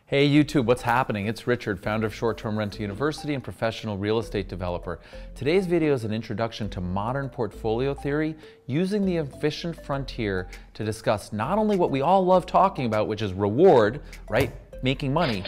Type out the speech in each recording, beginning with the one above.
Hey YouTube, what's happening? It's Richard, founder of Short-Term Rental University and professional real estate developer. Today's video is an introduction to modern portfolio theory using the efficient frontier to discuss not only what we all love talking about, which is reward, right? Making money,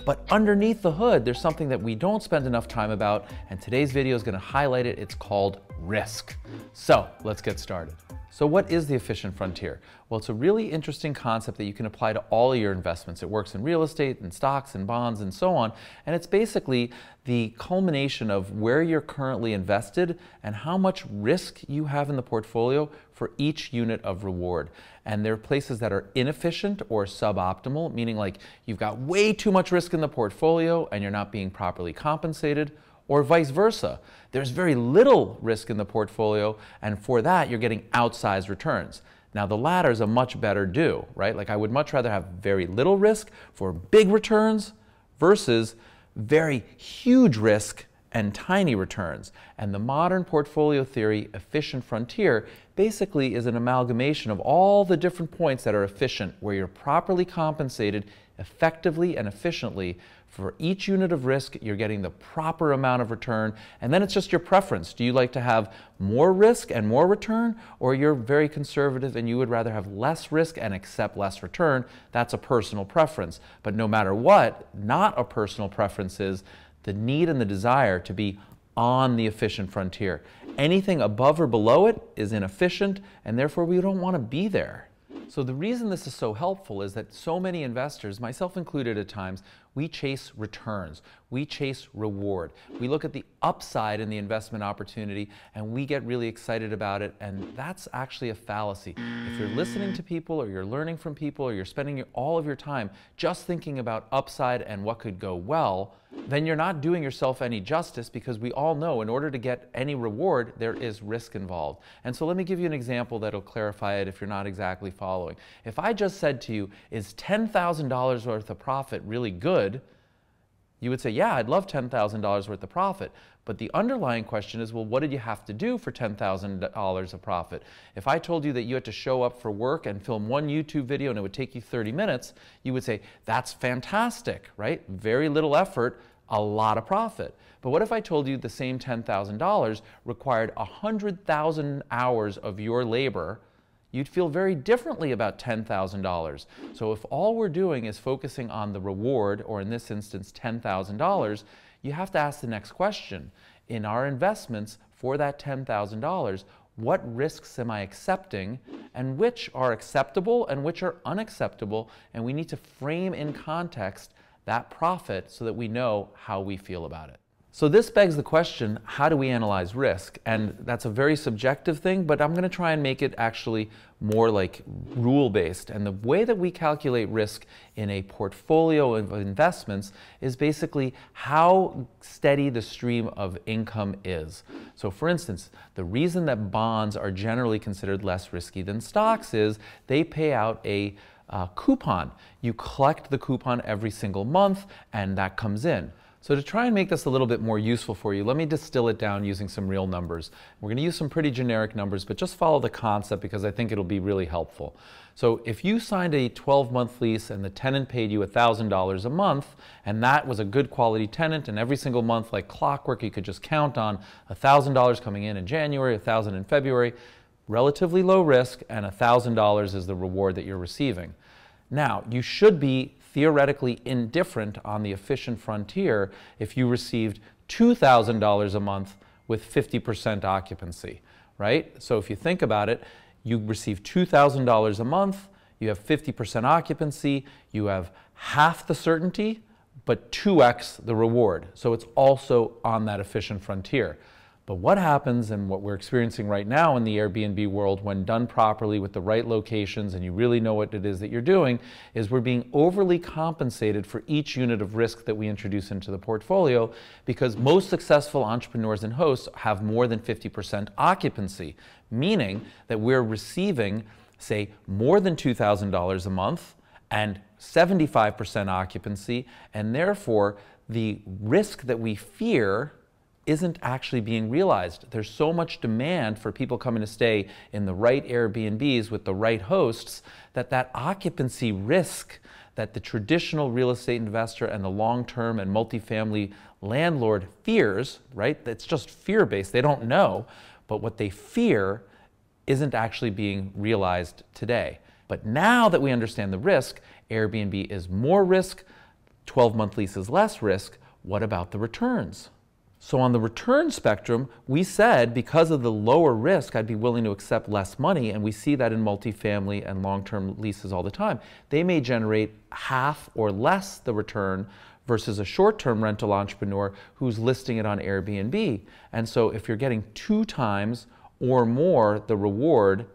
but underneath the hood, there's something that we don't spend enough time about, and today's video is going to highlight it. It's called risk. So let's get started. So what is the efficient frontier? Well, it's a really interesting concept that you can apply to all of your investments. It works in real estate and stocks and bonds and so on. And it's basically the culmination of where you're currently invested and how much risk you have in the portfolio for each unit of reward. And there are places that are inefficient or suboptimal, meaning like you've got way too much risk in the portfolio and you're not being properly compensated, or vice versa. There's very little risk in the portfolio, and for that, you're getting outsized returns. Now, the latter is a much better do, right? Like I would much rather have very little risk for big returns versus very huge risk and tiny returns. And the modern portfolio theory efficient frontier basically is an amalgamation of all the different points that are efficient, where you're properly compensated effectively and efficiently. For each unit of risk, you're getting the proper amount of return, and then it's just your preference. Do you like to have more risk and more return, or you're very conservative and you would rather have less risk and accept less return? That's a personal preference. But no matter what, not a personal preference is the need and the desire to be on the efficient frontier. Anything above or below it is inefficient, and therefore we don't want to be there. So the reason this is so helpful is that so many investors, myself included at times, we chase returns, we chase reward. We look at the upside in the investment opportunity and we get really excited about it, and that's actually a fallacy. If you're listening to people or you're learning from people or you're spending all of your time just thinking about upside and what could go well, then you're not doing yourself any justice, because we all know in order to get any reward, there is risk involved. And so let me give you an example that'll clarify it if you're not exactly following. If I just said to you, is $10,000 worth of profit really good? You would say, yeah, I'd love $10,000 worth of profit. But the underlying question is, well, what did you have to do for $10,000 of profit? If I told you that you had to show up for work and film one YouTube video and it would take you 30 minutes, you would say, that's fantastic, right? Very little effort, a lot of profit. But what if I told you the same $10,000 required 100,000 hours of your labor? You'd feel very differently about $10,000. So if all we're doing is focusing on the reward, or in this instance, $10,000, you have to ask the next question. In our investments for that $10,000, what risks am I accepting, and which are acceptable and which are unacceptable? And we need to frame in context that profit so that we know how we feel about it. So this begs the question, how do we analyze risk? And that's a very subjective thing, but I'm going to try and make it actually more like rule-based. And the way that we calculate risk in a portfolio of investments is basically how steady the stream of income is. So for instance, the reason that bonds are generally considered less risky than stocks is they pay out a coupon. You collect the coupon every single month, and that comes in. So to try and make this a little bit more useful for you, let me distill it down using some real numbers. We're going to use some pretty generic numbers, but just follow the concept because I think it'll be really helpful. So if you signed a 12-month lease and the tenant paid you $1,000 a month, and that was a good quality tenant, and every single month like clockwork you could just count on $1,000 coming in January, $1,000 in February, relatively low risk, and $1,000 is the reward that you're receiving. Now, you should be theoretically indifferent on the efficient frontier if you received $2,000 a month with 50% occupancy, right? So if you think about it, you receive $2,000 a month, you have 50% occupancy, you have half the certainty, but 2x the reward. So it's also on that efficient frontier. But what happens, and what we're experiencing right now in the Airbnb world, when done properly with the right locations and you really know what it is that you're doing, is we're being overly compensated for each unit of risk that we introduce into the portfolio, because most successful entrepreneurs and hosts have more than 50% occupancy, meaning that we're receiving, say, more than $2,000 a month and 75% occupancy, and therefore the risk that we fear isn't actually being realized. There's so much demand for people coming to stay in the right Airbnbs with the right hosts that that occupancy risk that the traditional real estate investor and the long-term and multifamily landlord fears, right? It's just fear-based. They don't know, but what they fear isn't actually being realized today. But now that we understand the risk, Airbnb is more risk, 12-month lease is less risk. What about the returns? So on the return spectrum, we said because of the lower risk, I'd be willing to accept less money, and we see that in multifamily and long-term leases all the time. They may generate half or less the return versus a short-term rental entrepreneur who's listing it on Airbnb. And so if you're getting 2 times or more the reward,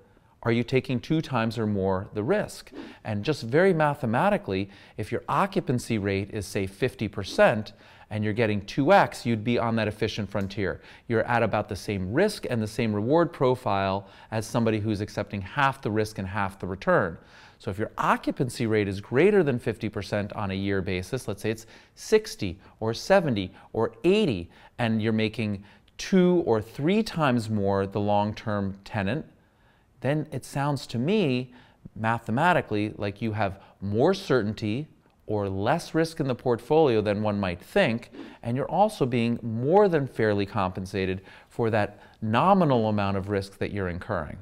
are you taking 2 times or more the risk? And just very mathematically, if your occupancy rate is, say, 50%, and you're getting 2x, you'd be on that efficient frontier. You're at about the same risk and the same reward profile as somebody who's accepting half the risk and half the return. So if your occupancy rate is greater than 50% on a year basis, let's say it's 60 or 70 or 80, and you're making 2 or 3 times more the long-term tenant, then it sounds to me mathematically like you have more certainty or less risk in the portfolio than one might think, and you're also being more than fairly compensated for that nominal amount of risk that you're incurring.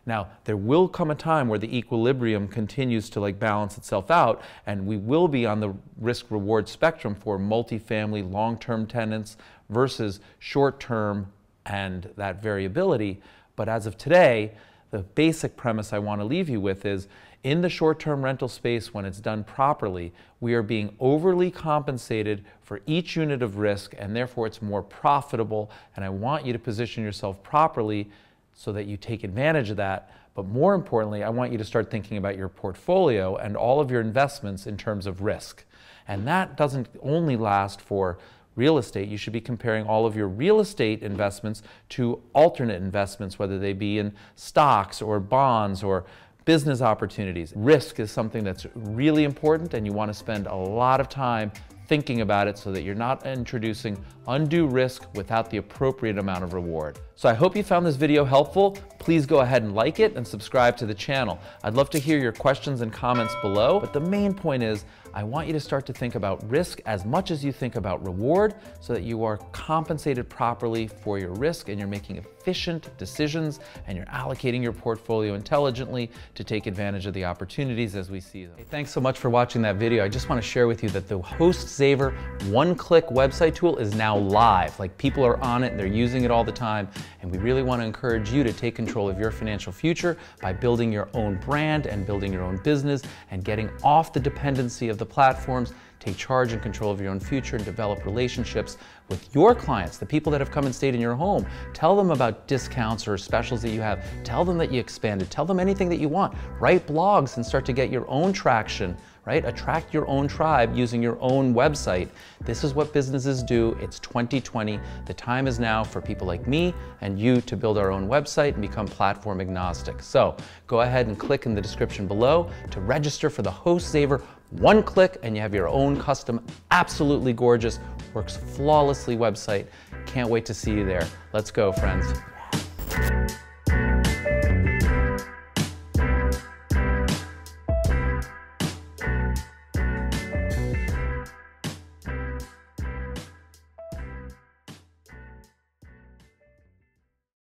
Now, there will come a time where the equilibrium continues to balance itself out, and we will be on the risk-reward spectrum for multifamily long-term tenants versus short-term and that variability. But as of today, the basic premise I want to leave you with is, in the short-term rental space, when it's done properly, we are being overly compensated for each unit of risk, and therefore it's more profitable. And I want you to position yourself properly so that you take advantage of that. But more importantly, I want you to start thinking about your portfolio and all of your investments in terms of risk. And that doesn't only last for real estate. You should be comparing all of your real estate investments to alternate investments, whether they be in stocks or bonds or business opportunities. Risk is something that's really important, and you want to spend a lot of time thinking about it so that you're not introducing undue risk without the appropriate amount of reward. So I hope you found this video helpful. Please go ahead and like it and subscribe to the channel. I'd love to hear your questions and comments below, but the main point is I want you to start to think about risk as much as you think about reward, so that you are compensated properly for your risk and you're making efficient decisions and you're allocating your portfolio intelligently to take advantage of the opportunities as we see them. Hey, thanks so much for watching that video. I just want to share with you that the HostSaver one-click website tool is now live. People are on it, they're using it all the time, and we really want to encourage you to take control of your financial future by building your own brand and building your own business and getting off the dependency of the platforms. Take charge and control of your own future and develop relationships with your clients, the people that have come and stayed in your home. Tell them about discounts or specials that you have. Tell them that you expanded. Tell them anything that you want. Write blogs and start to get your own traction, right? Attract your own tribe using your own website. This is what businesses do. It's 2020. The time is now for people like me and you to build our own website and become platform agnostic. So go ahead and click in the description below to register for the HostSaver. One click and you have your own custom, absolutely gorgeous, works flawlessly website. Can't wait to see you there. Let's go, friends.